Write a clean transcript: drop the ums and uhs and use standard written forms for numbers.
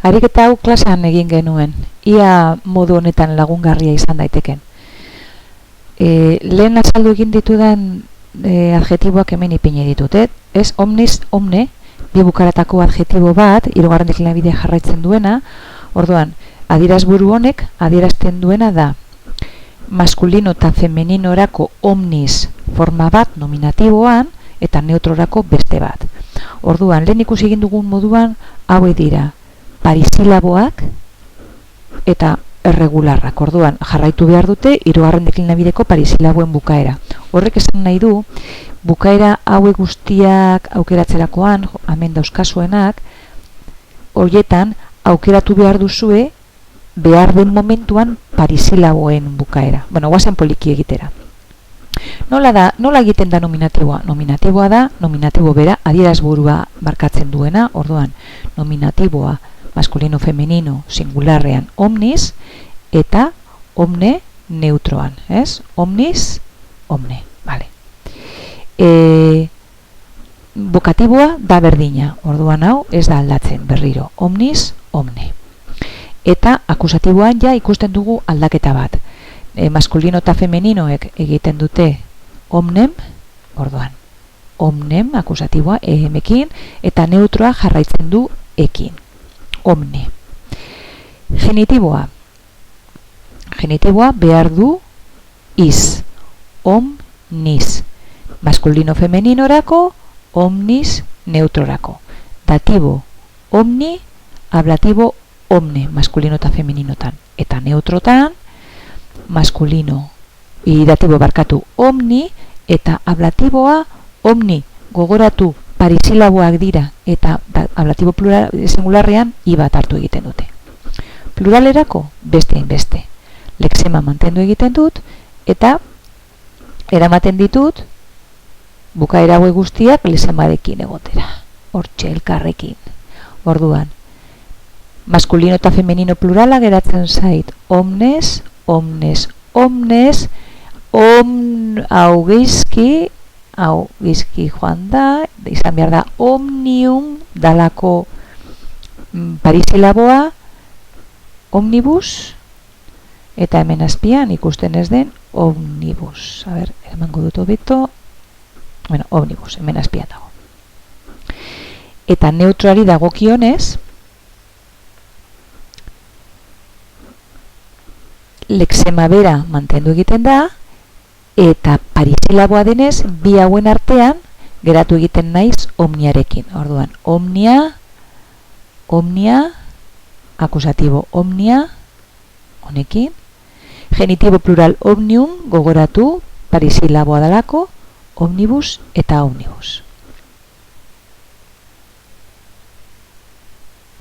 Ariketa hau klasean egin genuen, ia modu honetan lagungarria izan daiteken. Lehen azaldu egin ditudan adjetiboak hemen ipini ditut, ez? Omnis, omne, bi bukaratako adjetibo bat, hirugarren deklinabidea jarraitzen duena. Orduan, adierazburu honek adierazten duena da maskulino eta femeninorako omnis forma bat nominatiboan eta neutrorako beste bat. Orduan, lehen ikusi egin dugun moduan hauek dira parisilaboak eta erregularrak. Orduan, jarraitu behar dute hirugarren deklinabideko parisilaboen bukaera. Horrek esan nahi du, bukaera hauek guztiak aukeratzerakoan, hemen dauzkazuenak, horietan aukeratu behar duzue behar den momentuan parisilaboen bukaera. Bueno, guazen poliki egitera. Nola egiten da nominatiboa? Nominatiboa da, nominatibo bera, adierazburua barkatzen duena, orduan, nominatiboa maskulino femenino singularrean omnis eta omne neutroan, ez? Omnis, omne, vale. Bokatiboa da berdina, orduan hau ez da aldatzen berriro, omnis, omne. Eta akusatiboan ja ikusten dugu aldaketa bat. Maskulino eta femeninoek egiten dute omnem, orduan, omnem akusatiboa emekin eta neutroa jarraitzen du ekin. Omne. Genitiboa. Genitiboa behar du iz. Omnis. Maskulino femeninorako, omnis neutrorako. Datibo omni, ablatibo omne, maskulino eta femeninotan. Eta neutrotan, maskulino, datibo barkatu omni, eta ablatiboa omni. Gogoratu, parisilaboak dira eta ablatibo plural singularrean i bat hartu egiten dute. Pluralerako beste inbeste. Lexema mantendu egiten dut eta eramaten ditut bukaera hauek guztiak lexemarekin egotera. Hortxe elkarrekin. Orduan, maskulino eta femenino plurala geratzen zait omnes, omnes, omnes, hau gizki joan da, izan behar da omnium dalako parisilaboa, omnibus, eta hemen azpian ikusten ez den omnibus. A ber, emango dut hobeto, bueno, omnibus, hemen azpian dago. Eta neutrari dagokionez, lexema bera mantendu egiten da, eta parisilaboa denez, bi hauen artean geratu egiten naiz omniarekin. Orduan, omnia, akusatibo omnia, honekin, genitibo plural omnium, gogoratu, parisilaboa dalako, omnibus eta omnibus.